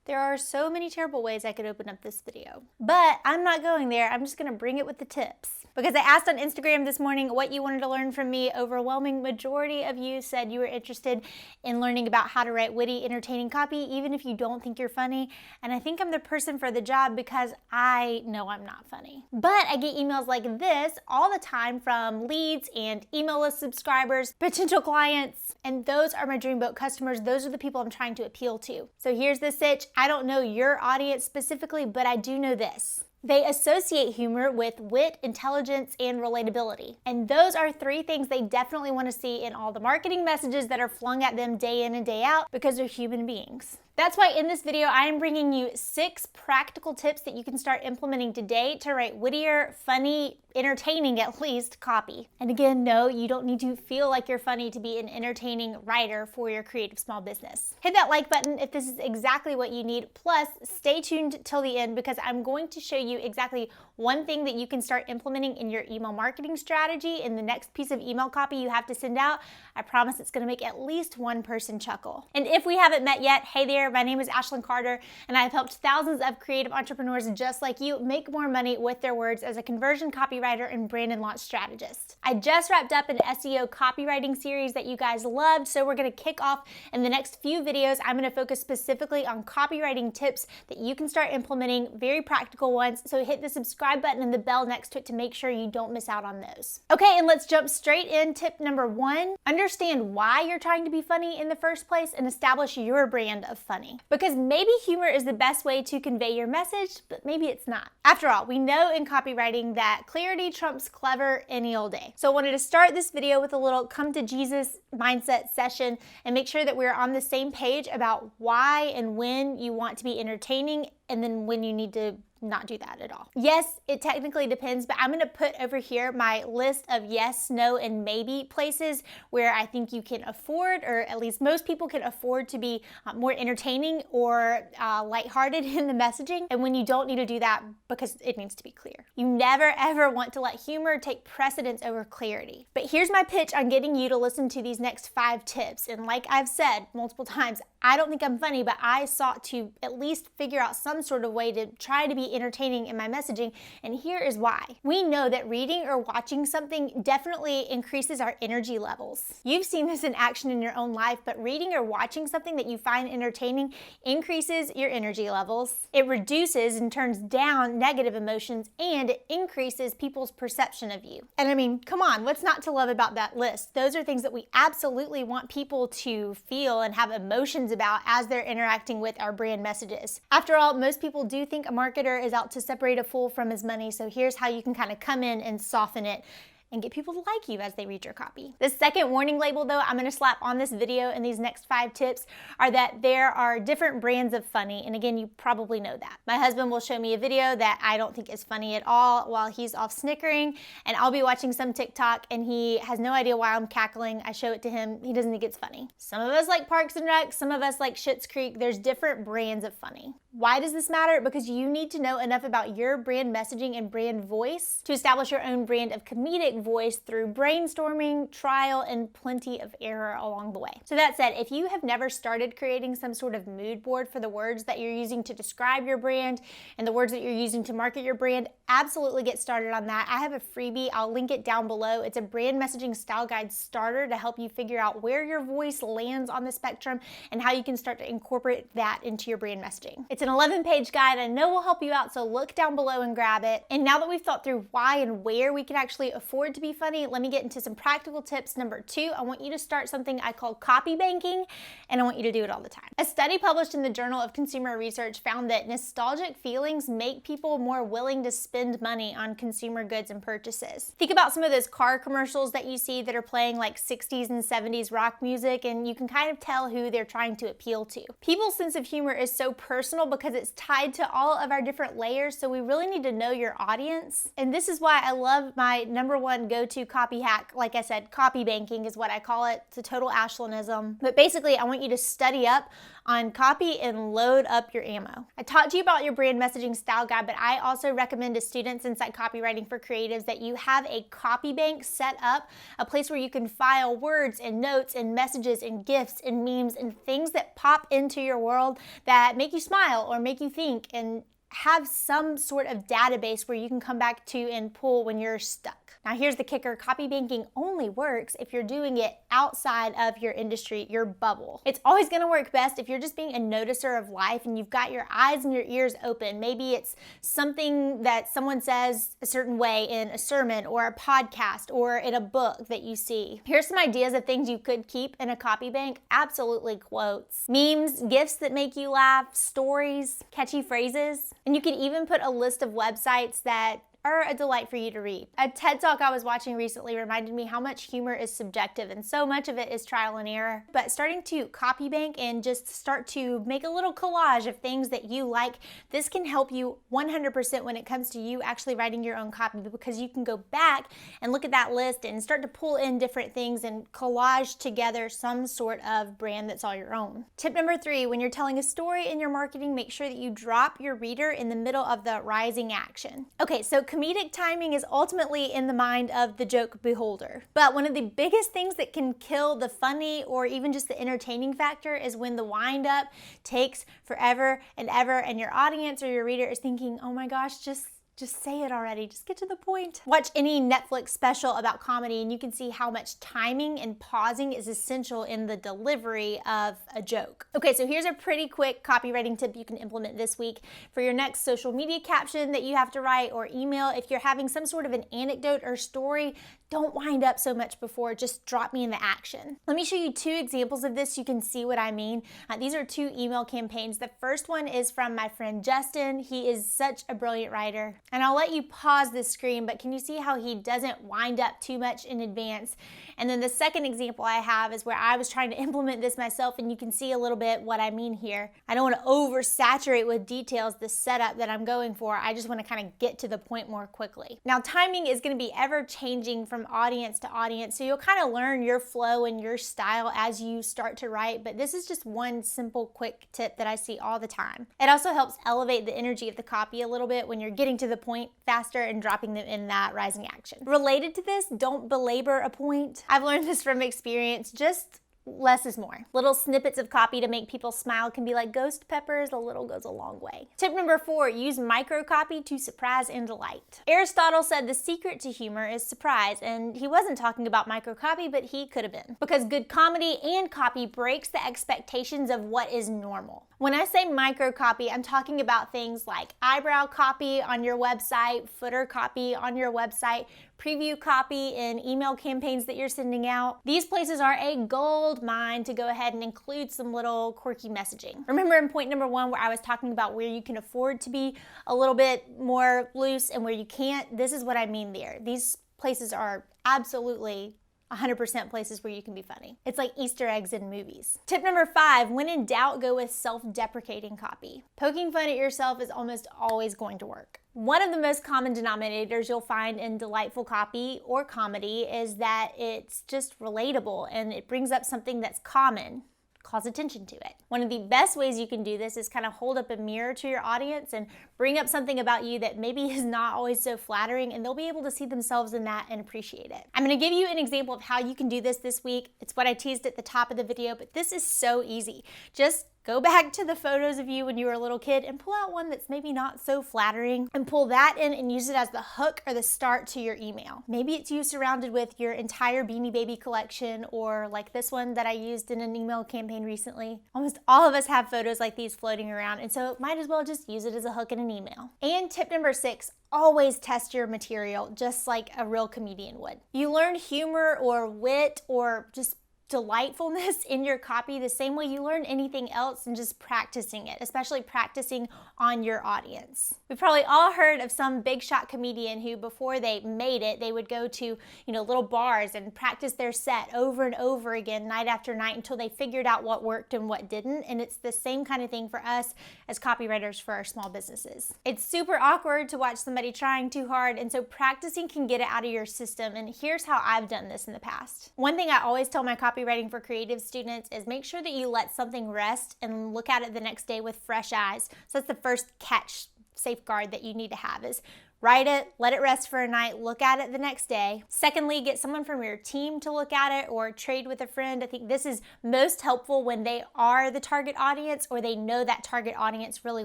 There are so many terrible ways I could open up this video, but I'm not going there. I'm just gonna bring it with the tips. Because I asked on Instagram this morning what you wanted to learn from me. Overwhelming majority of you said you were interested in learning about how to write witty, entertaining copy, even if you don't think you're funny. And I think I'm the person for the job because I know I'm not funny. But I get emails like this all the time from leads and email list subscribers, potential clients, and those are my dream boat customers. Those are the people I'm trying to appeal to. So here's the sitch. I don't know your audience specifically, but I do know this. They associate humor with wit, intelligence, and relatability. And those are three things they definitely want to see in all the marketing messages that are flung at them day in and day out because they're human beings. That's why in this video, I am bringing you 6 practical tips that you can start implementing today to write wittier, funny, entertaining at least, copy. And again, no, you don't need to feel like you're funny to be an entertaining writer for your creative small business. Hit that like button if this is exactly what you need. Plus, stay tuned till the end because I'm going to show you exactly one thing that you can start implementing in your email marketing strategy in the next piece of email copy you have to send out. I promise it's gonna make at least one person chuckle. And if we haven't met yet, hey there, my name is Ashlyn Carter, and I've helped thousands of creative entrepreneurs just like you make more money with their words as a conversion copywriter and brand and launch strategist. I just wrapped up an SEO copywriting series that you guys loved, so we're gonna kick off in the next few videos. I'm gonna focus specifically on copywriting tips that you can start implementing, very practical ones, so hit the subscribe button and the bell next to it to make sure you don't miss out on those. Okay, and let's jump straight in. Tip number 1, understand why you're trying to be funny in the first place and establish your brand of funny. Because maybe humor is the best way to convey your message, but maybe it's not. After all, we know in copywriting that clarity trumps clever any old day. So I wanted to start this video with a little come to Jesus mindset session and make sure that we're on the same page about why and when you want to be entertaining and then when you need to not do that at all. Yes, it technically depends, but I'm gonna put over here my list of yes, no, and maybe places where I think you can afford, or at least most people can afford to be more entertaining or lighthearted in the messaging, and when you don't need to do that because it needs to be clear. You never ever want to let humor take precedence over clarity. But here's my pitch on getting you to listen to these next 5 tips, and like I've said multiple times, I don't think I'm funny, but I sought to at least figure out some sort of way to try to be entertaining in my messaging, and here is why. We know that reading or watching something definitely increases our energy levels. You've seen this in action in your own life, but reading or watching something that you find entertaining increases your energy levels. It reduces and turns down negative emotions, and it increases people's perception of you. And I mean, come on, what's not to love about that list? Those are things that we absolutely want people to feel and have emotions about as they're interacting with our brand messages. After all, most people do think a marketer is out to separate a fool from his money, so here's how you can kind of come in and soften it and get people to like you as they read your copy. The second warning label though I'm gonna slap on this video and these next 5 tips are that there are different brands of funny, and again, you probably know that. My husband will show me a video that I don't think is funny at all while he's off snickering, and I'll be watching some TikTok and he has no idea why I'm cackling. I show it to him, he doesn't think it's funny. Some of us like Parks and Rec, some of us like Schitt's Creek. There's different brands of funny. Why does this matter? Because you need to know enough about your brand messaging and brand voice to establish your own brand of comedic voice through brainstorming, trial, and plenty of error along the way. So that said, if you have never started creating some sort of mood board for the words that you're using to describe your brand and the words that you're using to market your brand, absolutely get started on that. I have a freebie, I'll link it down below. It's a brand messaging style guide starter to help you figure out where your voice lands on the spectrum and how you can start to incorporate that into your brand messaging. It's an 11-page guide I know will help you out, so look down below and grab it. And now that we've thought through why and where we can actually afford to be funny, let me get into some practical tips. Number 2, I want you to start something I call copybanking, and I want you to do it all the time. A study published in the Journal of Consumer Research found that nostalgic feelings make people more willing to spend money on consumer goods and purchases. Think about some of those car commercials that you see that are playing like 60s and 70s rock music, and you can kind of tell who they're trying to appeal to. People's sense of humor is so personal because it's tied to all of our different layers, so we really need to know your audience. And this is why I love my #1 one go-to copy hack. Like I said, copybanking is what I call it. It's a total Ashlynism. But basically, I want you to study up on copy and load up your ammo. I talked to you about your brand messaging style guide, but I also recommend to students inside Copywriting for Creatives that you have a copy bank set up, a place where you can file words and notes and messages and GIFs and memes and things that pop into your world that make you smile or make you think, and have some sort of database where you can come back to and pull when you're stuck. Now here's the kicker, copy banking only works if you're doing it outside of your industry, your bubble. It's always gonna work best if you're just being a noticer of life and you've got your eyes and your ears open. Maybe it's something that someone says a certain way in a sermon or a podcast or in a book that you see. Here's some ideas of things you could keep in a copy bank. Absolutely quotes, memes, GIFs that make you laugh, stories, catchy phrases. And you can even put a list of websites that are a delight for you to read. A TED Talk I was watching recently reminded me how much humor is subjective, and so much of it is trial and error. But starting to copy bank and just start to make a little collage of things that you like, this can help you 100% when it comes to you actually writing your own copy, because you can go back and look at that list and start to pull in different things and collage together some sort of brand that's all your own. Tip number 3, when you're telling a story in your marketing, make sure that you drop your reader in the middle of the rising action. Okay, so comedic timing is ultimately in the mind of the joke beholder. But one of the biggest things that can kill the funny or even just the entertaining factor is when the wind up takes forever and ever and your audience or your reader is thinking, oh my gosh, just say it already. Just get to the point. Watch any Netflix special about comedy and you can see how much timing and pausing is essential in the delivery of a joke. Okay, so here's a pretty quick copywriting tip you can implement this week for your next social media caption that you have to write or email. If you're having some sort of an anecdote or story, don't wind up so much before, just drop me in the action. Let me show you 2 examples of this so you can see what I mean. These are 2 email campaigns. The first one is from my friend Justin. He is such a brilliant writer. And I'll let you pause this screen, but can you see how he doesn't wind up too much in advance? And then the second example I have is where I was trying to implement this myself, and you can see a little bit what I mean here. I don't want to oversaturate with details the setup that I'm going for. I just want to kind of get to the point more quickly. Now, timing is going to be ever changing from audience to audience, so you'll kind of learn your flow and your style as you start to write, but this is just one simple quick tip that I see all the time. It also helps elevate the energy of the copy a little bit when you're getting to the point faster and dropping them in that rising action. Related to this, don't belabor a point. I've learned this from experience. Just less is more. Little snippets of copy to make people smile can be like ghost peppers. A little goes a long way. Tip number 4, use microcopy to surprise and delight. Aristotle said the secret to humor is surprise, and he wasn't talking about microcopy, but he could have been. Because good comedy and copy breaks the expectations of what is normal. When I say microcopy, I'm talking about things like eyebrow copy on your website, footer copy on your website, preview copy in email campaigns that you're sending out. These places are a gold mine to go ahead and include some little quirky messaging. Remember in point number 1 where I was talking about where you can afford to be a little bit more loose and where you can't? This is what I mean there. These places are absolutely 100% places where you can be funny. It's like Easter eggs in movies. Tip number 5, when in doubt, go with self-deprecating copy. Poking fun at yourself is almost always going to work. One of the most common denominators you'll find in delightful copy or comedy is that it's just relatable and it brings up something that's common. Calls attention to it. One of the best ways you can do this is kind of hold up a mirror to your audience and bring up something about you that maybe is not always so flattering, and they'll be able to see themselves in that and appreciate it. I'm going to give you an example of how you can do this week. It's what I teased at the top of the video, but this is so easy. Just go back to the photos of you when you were a little kid and pull out one that's maybe not so flattering and pull that in and use it as the hook or the start to your email. Maybe it's you surrounded with your entire Beanie Baby collection, or like this one that I used in an email campaign recently. Almost all of us have photos like these floating around, and so might as well just use it as a hook in an email. And tip number 6, always test your material just like a real comedian would. You learn humor or wit or just delightfulness in your copy the same way you learn anything else, and just practicing it, especially practicing on your audience. We've probably all heard of some big shot comedian who, before they made it, they would go to, little bars and practice their set over and over again, night after night, until they figured out what worked and what didn't. And it's the same kind of thing for us as copywriters for our small businesses. It's super awkward to watch somebody trying too hard, and so practicing can get it out of your system. And here's how I've done this in the past. One thing I always tell my copywriting for creative students is make sure that you let something rest and look at it the next day with fresh eyes. So that's the first catch safeguard that you need to have, is write it, let it rest for a night, look at it the next day. Secondly, get someone from your team to look at it or trade with a friend. I think this is most helpful when they are the target audience or they know that target audience really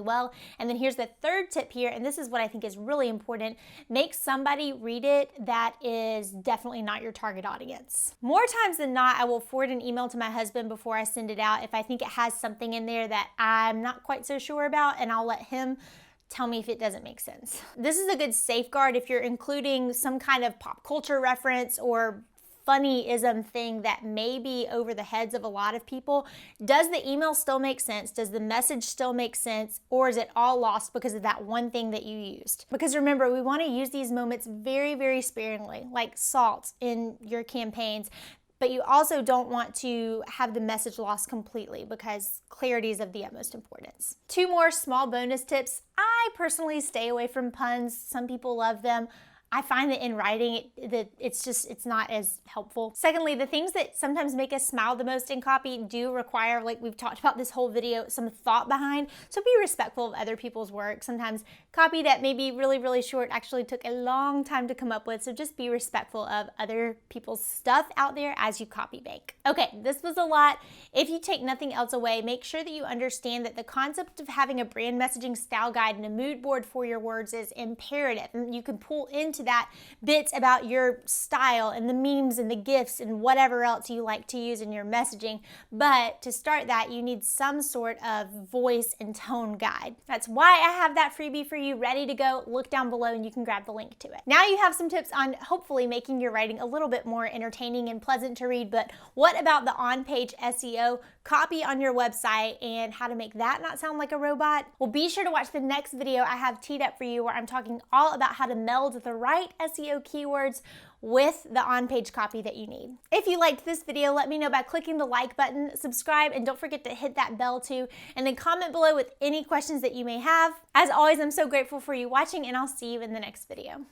well. And then here's the third tip here, and this is what I think is really important. Make somebody read it that is definitely not your target audience. More times than not, I will forward an email to my husband before I send it out if I think it has something in there that I'm not quite so sure about, and I'll let him tell me if it doesn't make sense. This is a good safeguard if you're including some kind of pop culture reference or funny-ism thing that may be over the heads of a lot of people. Does the email still make sense? Does the message still make sense? Or is it all lost because of that one thing that you used? Because remember, we want to use these moments very, very sparingly, like salt in your campaigns. But you also don't want to have the message lost completely, because clarity is of the utmost importance. 2 more small bonus tips. I personally stay away from puns. Some people love them. I find that in writing, it's not as helpful. Secondly, the things that sometimes make us smile the most in copy do require, like we've talked about this whole video, some thought behind. So be respectful of other people's work. Sometimes copy that may be really, really short actually took a long time to come up with. So just be respectful of other people's stuff out there as you copy bank. Okay, this was a lot. If you take nothing else away, make sure that you understand that the concept of having a brand messaging style guide and a mood board for your words is imperative. And you can pull into that bits about your style and the memes and the GIFs and whatever else you like to use in your messaging. But to start that, you need some sort of voice and tone guide. That's why I have that freebie for you ready to go. Look down below and you can grab the link to it. Now you have some tips on hopefully making your writing a little bit more entertaining and pleasant to read, but what about the on-page SEO, copy on your website, and how to make that not sound like a robot? Well, be sure to watch the next video I have teed up for you, where I'm talking all about how to meld the right SEO keywords with the on-page copy that you need. If you liked this video, let me know by clicking the like button, subscribe, and don't forget to hit that bell too, and then comment below with any questions that you may have. As always, I'm so grateful for you watching, and I'll see you in the next video.